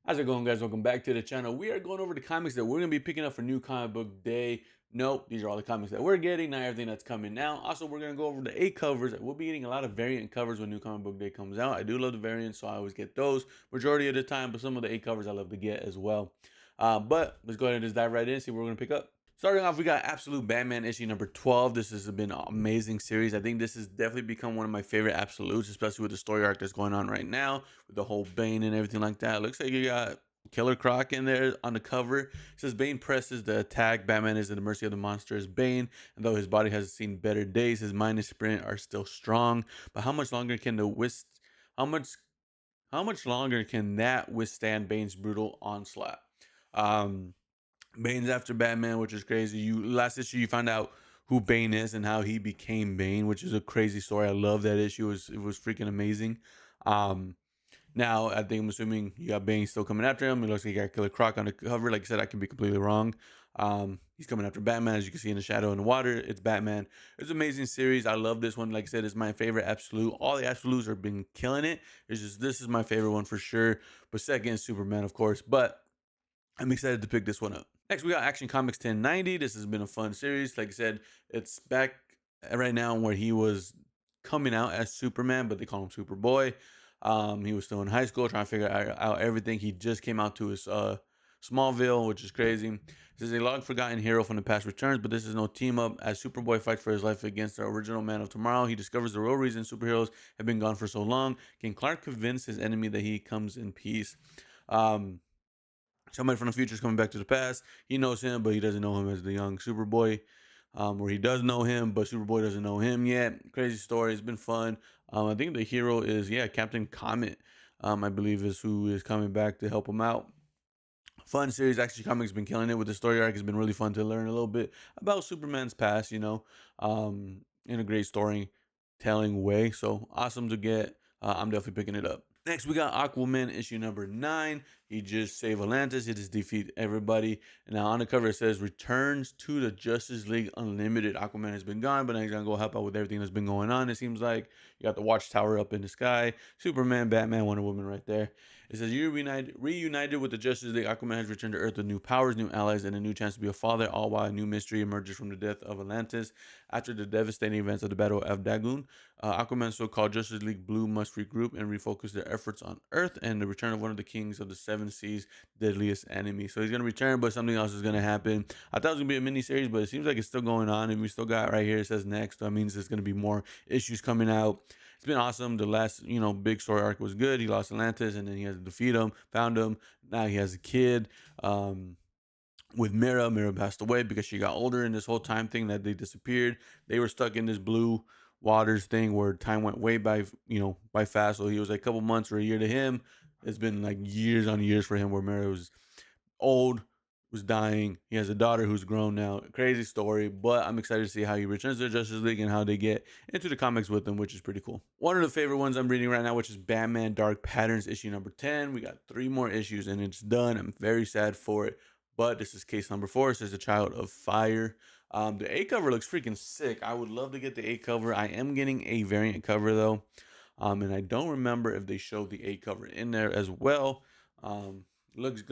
How's it going, guys? Welcome back to the channel. We are going over the comics that we're going to be picking up for New Comic Book Day. Nope, these are all the comics that we're getting, not everything that's coming now. Also, we're going to go over the 8 covers. We'll be getting a lot of variant covers when New Comic Book Day comes out. I do love the variants, so I always get those majority of the time, but some of the 8 covers I love to get as well. But let's go ahead and just dive right in and see what we're going to pick up. Starting off, we got Absolute Batman issue number 12. This has been an amazing series. I think this has definitely become one of my favorite absolutes, especially with the story arc that's going on right now, with the whole Bane and everything like that. It looks like you got Killer Croc in there on the cover. It says Bane presses the attack. Batman is at the mercy of the monster as Bane. And though his body has seen better days, his mind and sprint are still strong. But how much longer can how much how much longer can that withstand Bane's brutal onslaught? Um Bane's after Batman, which is crazy. You last issue you found out who Bane is and how he became Bane, which is a crazy story. I love that issue. It was freaking amazing. Um Now I think I'm assuming you got Bane still coming after him. It looks like you got Killer Croc on the cover. Like I said, I can be completely wrong. He's coming after Batman, as you can see in the shadow in the water. It's Batman. It's an amazing series. I love this one. Like I said, it's my favorite absolute. All the absolutes have been killing it. It's just this is my favorite one for sure. But second, is Superman, of course. But I'm excited to pick this one up. Next, we got Action Comics 1090. This has been a fun series. Like I said, it's back right now where he was coming out as Superman, but they call him Superboy. He was still in high school trying to figure out everything. He just came out to his Smallville, which is crazy. It says a long forgotten hero from the past returns, but this is no team up as Superboy fights for his life against the original Man of Tomorrow. He discovers the real reason superheroes have been gone for so long. Can Clark convince his enemy that he comes in peace? Um, Somebody from the future is coming back to the past. He knows him, but he doesn't know him as the young Superboy. Or he does know him, but Superboy doesn't know him yet. Crazy story. It's been fun. I think the hero is Captain Comet. I believe is who is coming back to help him out. Fun series. Actually, comics been killing it with the story arc. It's been really fun to learn a little bit about Superman's past. In a great storytelling way. So awesome to get. I'm definitely picking it up. Next, we got Aquaman issue number 9. He just saved Atlantis. He just defeat everybody. And now on the cover it says returns to the Justice League Unlimited. Aquaman has been gone, but now he's gonna go help out with everything that's been going on. It seems like you got the Watchtower up in the sky. Superman, Batman, Wonder Woman right there. It says you reunited with the Justice League. Aquaman has returned to Earth with new powers, new allies, and a new chance to be a father. All while a new mystery emerges from the death of Atlantis after the devastating events of the Battle of Dagon. Aquaman's so-called Justice League Blue must regroup and refocus their efforts on Earth and the return of one of the kings of the Seven Seas' deadliest enemy. So he's gonna return, but something else is gonna happen. I thought it was gonna be a mini series, but it seems like it's still going on, and we still got right here. It says next. So that means there's gonna be more issues coming out. It's been awesome. The last, big story arc was good. He lost Atlantis, and then he has to defeat him, found him. Now he has a kid. With Mira. Mira passed away because she got older, and this whole time thing that they disappeared. They were stuck in this blue waters thing where time went way by fast. So he was like a couple months or a year to him. It's been like years on years for him where Mira was old, was dying. He has a daughter who's grown now. Crazy story, but I'm excited to see how he returns to the Justice League and how they get into the comics with him, which is pretty cool. One of the favorite ones I'm reading right now, which is Batman Dark Patterns issue number 10. We got 3 more issues and it's done. I'm very sad for it, but this is case number 4. It says the Child of Fire. The A cover looks freaking sick. I would love to get the A cover. I am getting a variant cover though. And I don't remember if they showed the A cover in there as well. It looks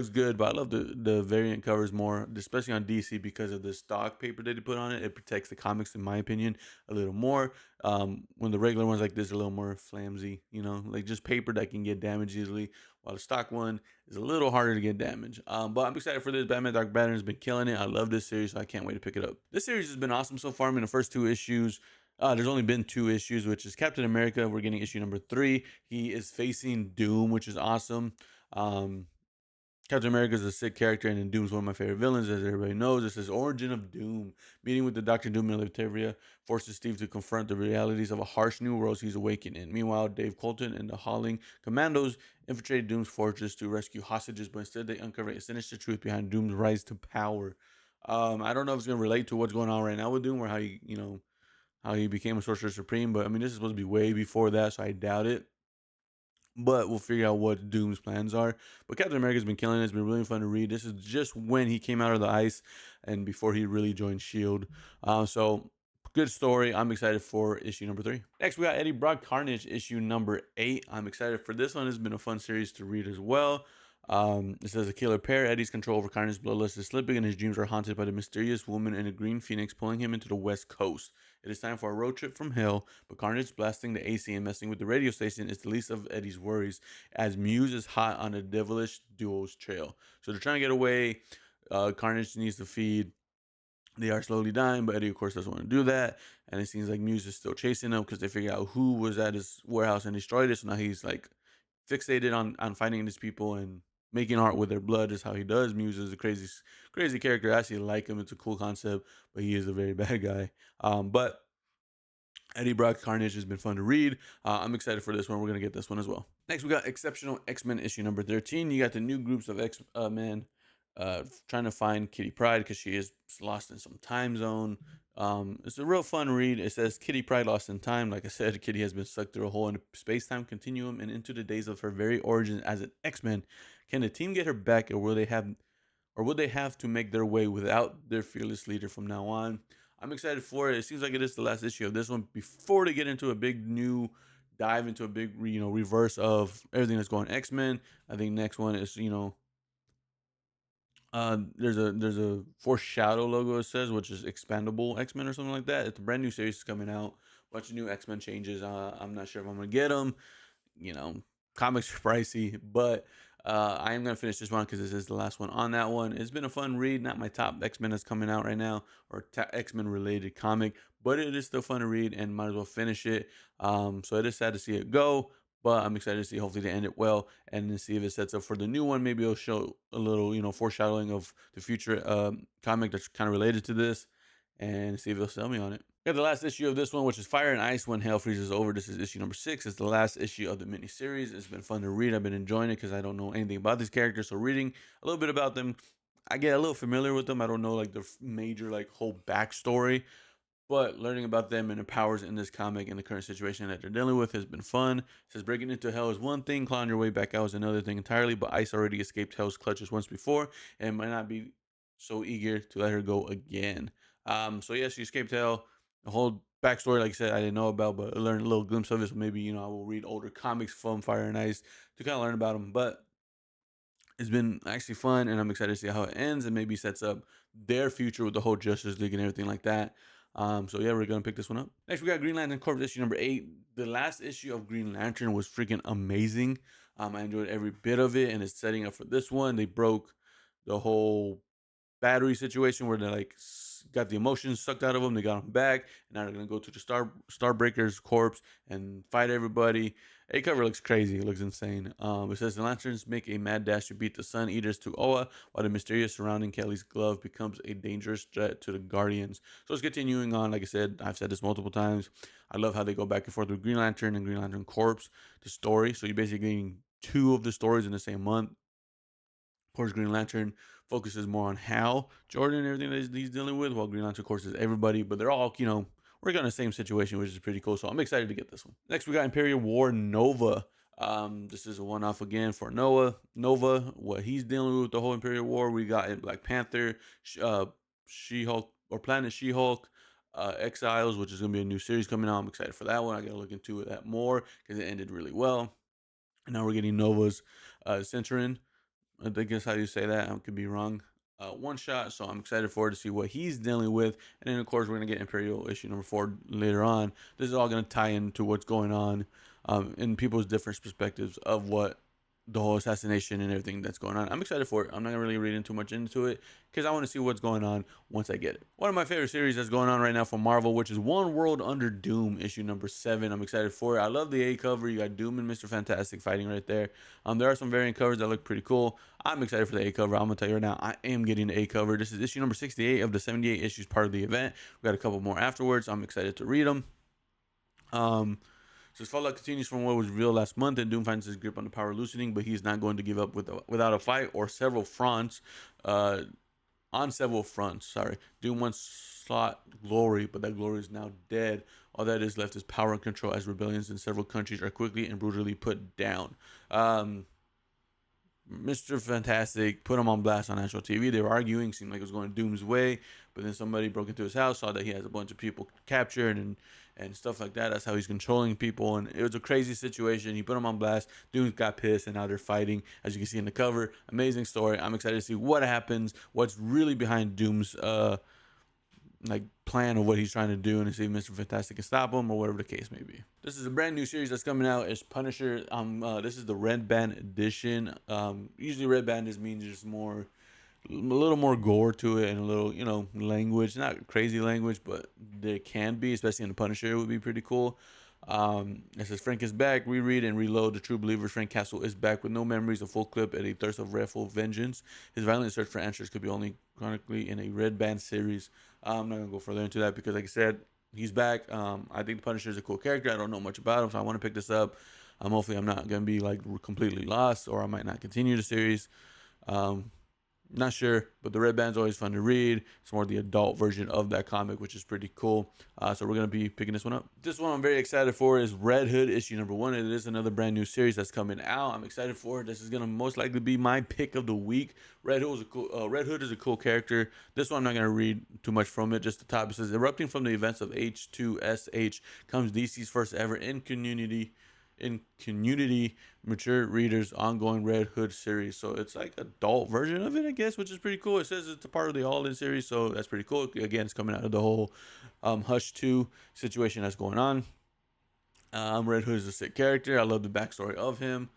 good, but I love the variant covers more, especially on DC because of the stock paper that they put on it. It protects the comics, in my opinion, a little more. When the regular ones like this are a little more flimsy, like just paper that can get damaged easily, while the stock one is a little harder to get damaged. But I'm excited for this. Batman Dark Banner has been killing it. I love this series, so I can't wait to pick it up. This series has been awesome so far. I mean, the first 2 issues. There's only been 2 issues, which is Captain America. We're getting issue number 3. He is facing Doom, which is awesome. Um, Captain America is a sick character, and then Doom's one of my favorite villains, as everybody knows. This is Origin of Doom. Meeting with the Doctor Doom and Latveria forces Steve to confront the realities of a harsh new world he's awakened in. Meanwhile, Dave Colton and the Howling Commandos infiltrate Doom's fortress to rescue hostages, but instead they uncover a sinister truth behind Doom's rise to power. I don't know if it's gonna relate to what's going on right now with Doom or how he became a Sorcerer Supreme, but I mean this is supposed to be way before that, so I doubt it. But we'll figure out what Doom's plans are. But Captain America's been killing it. It's been really fun to read. This is just when he came out of the ice and before he really joined Shield. So good story. I'm excited for issue number 3. Next, we got Eddie Brock Carnage issue number 8. I'm excited for this one. It's been a fun series to read as well. It says a killer pair. Eddie's control over Carnage's bloodlust is slipping, and his dreams are haunted by the mysterious woman in a green phoenix pulling him into the West Coast. It is time for a road trip from hell, but Carnage blasting the AC and messing with the radio station is the least of Eddie's worries, as Muse is hot on the devilish duo's trail. So they're trying to get away. Carnage needs to feed. They are slowly dying, but Eddie, of course, doesn't want to do that. And it seems like Muse is still chasing them because they figure out who was at his warehouse and destroyed it. So now he's like fixated on fighting these people and making art with their blood is how he does. Muse is a crazy character. I actually like him. It's a cool concept, but he is a very bad guy. But Eddie Brock Carnage has been fun to read. I'm excited for this one. We're gonna get this one as well. Next, we got Exceptional X-Men issue number 13. You got the new groups of X-Men trying to find Kitty Pryde because she is lost in some time zone. It's a real fun read. It says Kitty Pryde lost in time. Like I said, Kitty has been sucked through a hole in a space-time continuum and into the days of her very origin as an X-Men. Can the team get her back, or will they have to make their way without their fearless leader from now on? I'm excited for it. It seems like it is the last issue of this one before they get into a big new dive into a big reverse of everything that's going X-Men. I think next one is there's a foreshadow logo, it says, which is expandable X-Men or something like that. It's a brand new series coming out, bunch of new X-Men changes. I'm not sure if I'm gonna get them. You know, comics are pricey, but I am gonna finish this one because this is the last one on that one. It's been a fun read. Not my top X-Men that's coming out right now or X-Men related comic, but it is still fun to read and might as well finish it. So it is sad to see it go, but I'm excited to see hopefully they end it well and then see if it sets up for the new one. Maybe it'll show a little, foreshadowing of the future comic that's kind of related to this, and see if they'll sell me on it. Got the last issue of this one, which is Fire and Ice When Hell Freezes Over. This is issue number 6. It's the last issue of the miniseries. It's been fun to read. I've been enjoying it because I don't know anything about these characters. So reading a little bit about them, I get a little familiar with them. I don't know like the major like whole backstory, but learning about them and their powers in this comic and the current situation that they're dealing with has been fun. It says breaking into hell is one thing, clawing your way back out is another thing entirely, but Ice already escaped hell's clutches once before and might not be so eager to let her go again. So yeah, she escaped hell. The whole backstory, like I said, I didn't know about, but I learned a little glimpse of it. So maybe, I will read older comics from Fire and Ice to kind of learn about them. But it's been actually fun, and I'm excited to see how it ends and maybe sets up their future with the whole Justice League and everything like that. So yeah, we're gonna pick this one up. Next, we got Green Lantern Corps issue number 8. The last issue of Green Lantern was freaking amazing. I enjoyed every bit of it, and it's setting up for this one. They broke the whole battery situation where they like got the emotions sucked out of them. They got them back, and now they're gonna go to the Starbreaker's corpse and fight everybody. A cover looks crazy. It looks insane. It says the Lanterns make a mad dash to beat the Sun Eaters to Oa, while the mysterious surrounding Kelly's glove becomes a dangerous threat to the Guardians. So it's continuing on. Like I said, I've said this multiple times. I love how they go back and forth with Green Lantern and Green Lantern Corps, the story. So you're basically getting two of the stories in the same month. Of course, Green Lantern focuses more on Hal Jordan and everything that he's dealing with, while Green Lantern, of course, is everybody. But they're all, working on the same situation, which is pretty cool. So I'm excited to get this one. Next, we got Imperial War Nova. This is a one-off again for Nova, what he's dealing with the whole Imperial War. We got in Black Panther, She-Hulk, or Planet She-Hulk, Exiles, which is going to be a new series coming out. I'm excited for that one. I got to look into that more because it ended really well. And now we're getting Nova's Centurion. I think that's how you say that. I could be wrong. One shot, so I'm excited for it to see what he's dealing with. And then, of course, we're going to get Imperial issue number 4 later on. This is all going to tie into what's going on in people's different perspectives of what the whole assassination and everything that's going on. I'm excited for it. I'm not going to really read too much into it because I want to see what's going on once I get it. One of my favorite series that's going on right now from Marvel, which is One World Under Doom, issue number 7. I'm excited for it. I love the A cover. You got Doom and Mr. Fantastic fighting right there. There are some variant covers that look pretty cool. I'm excited for the A cover. I'm going to tell you right now, I am getting the A cover. This is issue number 68 of the 78 issues part of the event. We got a couple more afterwards. I'm excited to read them. So his fallout continues from what was revealed last month, and Doom finds his grip on the power loosening, but he's not going to give up without a fight or several fronts. On several fronts, sorry. Doom once sought glory, but that glory is now dead. All that is left is power and control as rebellions in several countries are quickly and brutally put down. Mr. Fantastic put him on blast on national TV. They were arguing, seemed like it was going Doom's way, but then somebody broke into his house, saw that he has a bunch of people captured and stuff like that. That's how he's controlling people, and it was a crazy situation. He put him on blast. Doom got pissed, and now they're fighting, as you can see in the cover. Amazing story. I'm excited to see what happens, what's really behind Doom's like plan of what he's trying to do, and to see if Mr. Fantastic can stop him or whatever the case may be. This is a brand new series that's coming out. It's Punisher. This is the Red Band edition. Usually Red Band means just more, a little more gore to it, and a little, language, not crazy language, but there can be, especially in the Punisher, it would be pretty cool. It says Frank is back. Reread and reload. The true believers. Frank Castle is back with no memories, a full clip, and a thirst of wrathful vengeance. His violent search for answers could be only chronically in a Red Band series. I'm not gonna go further into that because, like I said, he's back. I think the Punisher is a cool character. I don't know much about him, so I want to pick this up. Hopefully, I'm not gonna be like completely lost, or I might not continue the series. Not sure, but the Red Band's always fun to read. It's more the adult version of that comic, which is pretty cool. So we're going to be picking this one up. This one I'm very excited for is Red Hood issue number 1. It is another brand new series that's coming out. I'm excited for it. This is going to most likely be my pick of the week. Red Hood is a cool character. This one I'm not going to read too much from it. Just the top. It says, erupting from the events of H2SH comes DC's first ever in community mature readers ongoing Red Hood series. So it's like adult version of it, I guess, which is pretty cool. It says it's a part of the All-In series, so that's pretty cool. Again, it's coming out of the whole Hush 2 situation that's going on. Red Hood is a sick character. I love the backstory of him.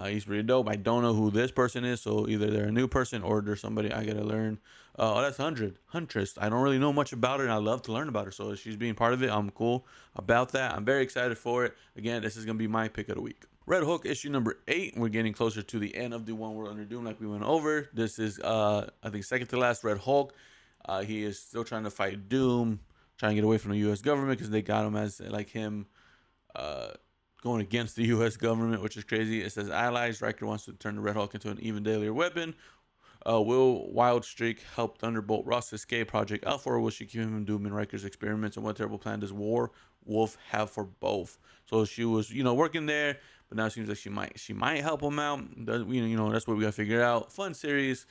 He's pretty dope. I don't know who this person is, so either they're a new person or there's somebody I gotta learn. That's Huntress. I don't really know much about her, and I love to learn about her. So if she's being part of it, I'm cool about that. I'm very excited for it. Again, this is gonna be my pick of the week. Red Hulk issue number 8. We're getting closer to the end of the One World Under Doom, like we went over. This is, I think, second to last Red Hulk. He is still trying to fight Doom, trying to get away from the U.S. government because they got him as like him. Going against the U.S. government, which is crazy. It says allies. Riker wants to turn the Red Hulk into an even deadlier weapon. Will Wildstreak help Thunderbolt Ross escape Project Alpha, or will she keep him in Doom and Riker's experiments? And what terrible plan does War Wolf have for both? So she was, working there, but now it seems like she might help him out. That's what we gotta figure out. Fun series.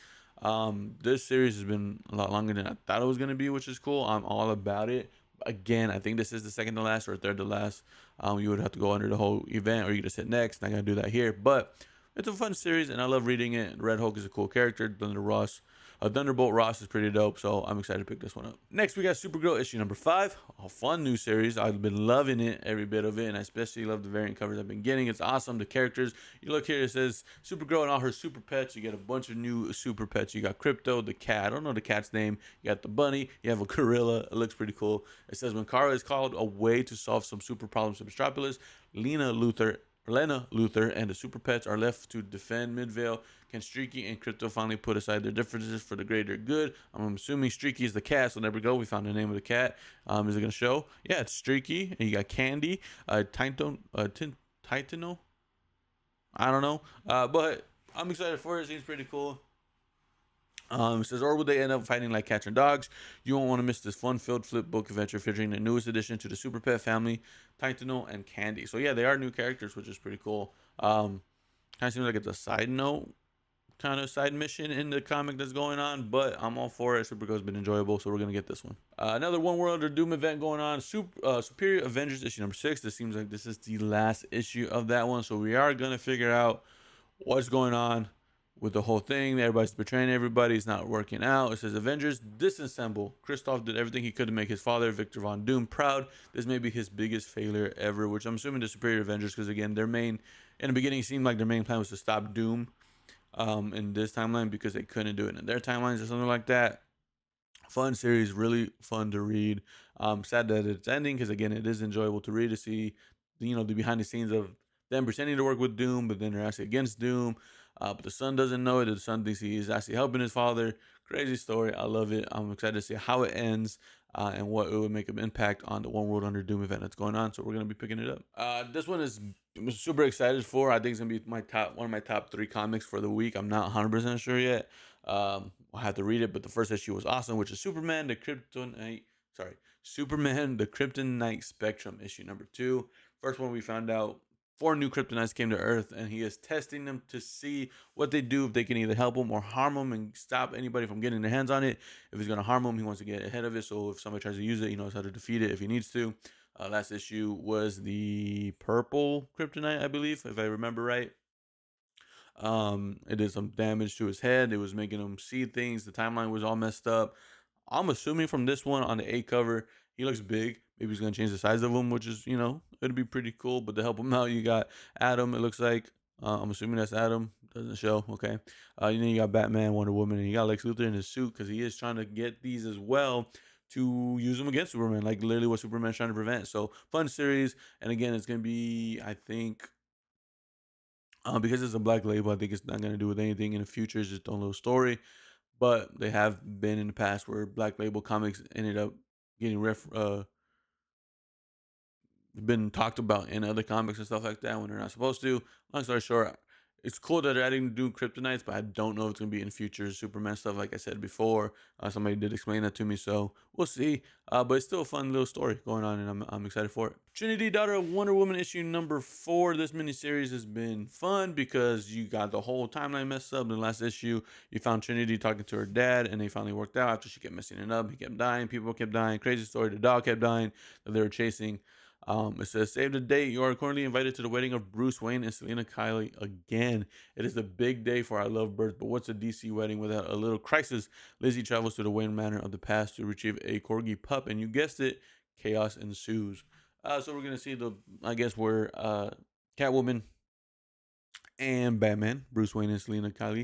This series has been a lot longer than I thought it was gonna be, which is cool. I'm all about it. Again, I think this is the second to last or third to last. You would have to go under the whole event, or you could just hit next. Not gonna do that here, but it's a fun series, and I love reading it. Red Hulk is a cool character. Thunderbolt Ross is pretty dope, so I'm excited to pick this one up. Next, we got Supergirl issue number 5. A fun new series. I've been loving it, every bit of it, and I especially love the variant covers I've been getting. It's awesome. The characters. You look here, it says Supergirl and all her super pets. You get a bunch of new super pets. You got Crypto, the cat. I don't know the cat's name. You got the bunny. You have a gorilla. It looks pretty cool. It says when Kara is called away to solve some super problems in Metropolis, Lena Luthor and the Super Pets are left to defend Midvale. Can Streaky and Crypto finally put aside their differences for the greater good? I'm assuming Streaky is the cat, so there we go. We found the name of the cat. Is it going to show? Yeah, it's Streaky. And you got Candy, Titano. I don't know. But I'm excited for it. It seems pretty cool. It says, or would they end up fighting like cats and dogs? You won't want to miss this fun-filled flip book adventure featuring the newest addition to the Super Pet family, Titano and Candy. So yeah, they are new characters, which is pretty cool. Kind of seems like it's a side note, kind of side mission in the comic that's going on, but I'm all for it. Supergirl's been enjoyable, so we're gonna get this one. Another One World Under Doom event going on. Superior Avengers issue number 6. This seems like this is the last issue of that one, so we are gonna figure out what's going on with the whole thing. Everybody's betraying everybody. It's not working out. It says Avengers disassemble. Kristoff did everything he could to make his father, Victor Von Doom, proud. This may be his biggest failure ever, which I'm assuming the Superior Avengers, because again, in the beginning, seemed like their main plan was to stop Doom in this timeline because they couldn't do it in their timelines or something like that. Fun series, really fun to read. Sad that it's ending because again, it is enjoyable to read, to see the behind the scenes of them pretending to work with Doom, but then they're actually against Doom. But the son doesn't know it. The son thinks he is actually helping his father. Crazy story. I love it. I'm excited to see how it ends and what it would make an impact on the One World Under Doom event that's going on. So we're gonna be picking it up. This one I'm super excited for. I think it's gonna be one of my top 3 comics for the week. I'm not 100% sure yet. I'll have to read it, but the first issue was awesome, which is Superman the Kryptonite Spectrum issue number 2. First one we found out 4 new kryptonites came to Earth, and he is testing them to see what they do, if they can either help him or harm him and stop anybody from getting their hands on it. If he's going to harm him, he wants to get ahead of it. So if somebody tries to use it, he knows how to defeat it if he needs to. Last issue was the purple kryptonite, I believe, if I remember right. It did some damage to his head. It was making him see things. The timeline was all messed up. I'm assuming from this one on the A cover, he looks big. Maybe he's gonna change the size of him, which is, it'd be pretty cool. But to help him out, you got Adam. It looks like I'm assuming that's Adam. Doesn't show. Okay. You got Batman, Wonder Woman, and you got Lex Luthor in his suit because he is trying to get these as well to use them against Superman, like literally what Superman's trying to prevent. So fun series, and again, it's gonna be, I think, because it's a black label, I think it's not going to do with anything in the future. It's just a little story. But they have been in the past where black label comics ended up getting been talked about in other comics and stuff like that when they're not supposed to. Long story short, it's cool that they're adding new kryptonites, but I don't know if it's gonna be in future Superman stuff. Like I said before, somebody did explain that to me, so we'll see. But it's still a fun little story going on, and I'm excited for it. Trinity, daughter of Wonder Woman, issue number 4. This miniseries has been fun because you got the whole timeline messed up. In the last issue, you found Trinity talking to her dad, and they finally worked out after she kept messing it up. He kept dying, people kept dying. Crazy story. The dog kept dying that they were chasing. It says, save the date. You are currently invited to the wedding of Bruce Wayne and Selena Kyle again. It is a big day for our lovebirds, but what's a DC wedding without a little crisis? Lizzie travels to the Wayne Manor of the past to retrieve a corgi pup, and you guessed it, chaos ensues. So we're going to see I guess, where Catwoman and Batman, Bruce Wayne and Selena Kyle,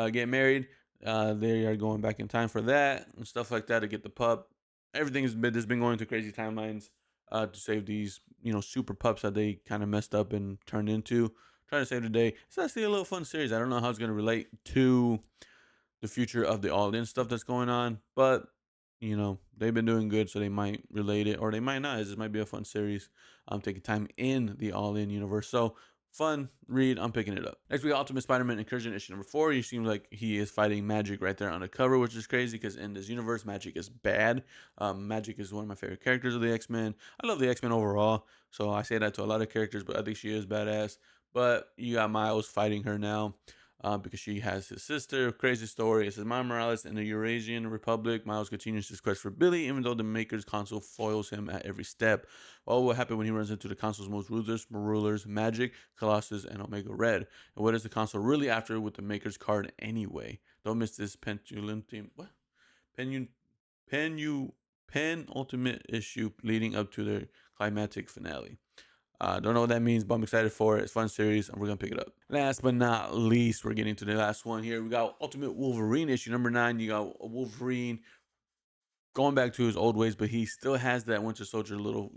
get married. They are going back in time for that and stuff like that to get the pup. Everything has been going through crazy timelines to save these, super pups that they kind of messed up and turned into. Trying to save the day. It's actually a little fun series. I don't know how it's going to relate to the future of the All In stuff that's going on, but they've been doing good, so they might relate it or they might not. This might be a fun series. I'm taking time in the All In universe, so fun read. I'm picking it up. Next, we got Ultimate Spider-Man Incursion issue number 4. He seems like he is fighting Magic right there on the cover, which is crazy because in this universe, Magic is bad. Magic is one of my favorite characters of the X-Men. I love the X-Men overall, so I say that to a lot of characters, but I think she is badass. But you got Miles fighting her now. Because she has his sister. Crazy story. It says Miles Morales in the Eurasian Republic. Miles continues his quest for Billy, even though the Maker's console foils him at every step. What will happen when he runs into the console's most rulers, Magic, Colossus, and Omega Red? And what is the console really after with the Maker's card anyway? Don't miss this penultimate issue leading up to the climactic finale. Don't know what that means, but I'm excited for it. It's a fun series, and we're going to pick it up. Last but not least, we're getting to the last one here. We got Ultimate Wolverine issue number 9. You got Wolverine going back to his old ways, but he still has that Winter Soldier little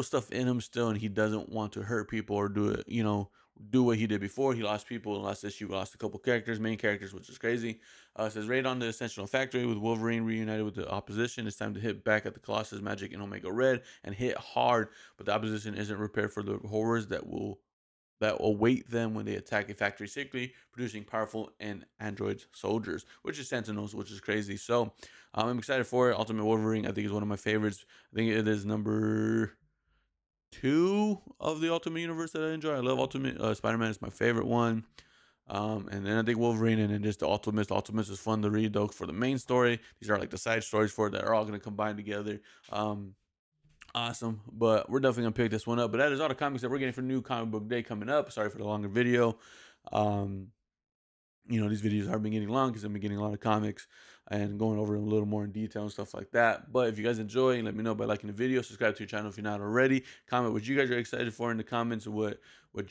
stuff in him still, and he doesn't want to hurt people or do what he did before. He lost people in the last issue. We lost a couple characters, main characters, which is crazy. It says, raid on the Ascensional Factory with Wolverine reunited with the opposition. It's time to hit back at the Colossus, Magic, and Omega Red and hit hard, but the opposition isn't prepared for the horrors that await them when they attack a factory secretly, producing powerful and android soldiers, which is Sentinels, which is crazy. So I'm excited for it. Ultimate Wolverine, I think, is one of my favorites. I think it is number 2 of the Ultimate Universe that I enjoy. I love Ultimate Spider-Man. It's my favorite one. And then I think Wolverine and then just the Ultimates. The Ultimates is fun to read though for the main story. These are like the side stories for it that are all going to combine together. Awesome. But we're definitely going to pick this one up. But that is all the comics that we're getting for New Comic Book Day coming up. Sorry for the longer video. These videos have been getting long because I've been getting a lot of comics and going over them a little more in detail and stuff like that. But if you guys enjoy, let me know by liking the video, subscribe to your channel if you're not already, comment what you guys are excited for in the comments, and what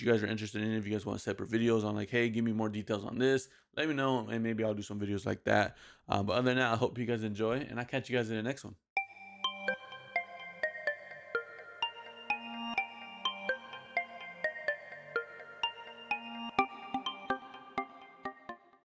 you guys are interested in. If you guys want separate videos on like, hey, give me more details on this, let me know, and maybe I'll do some videos like that. But other than that, I hope you guys enjoy, and I'll catch you guys in the next one.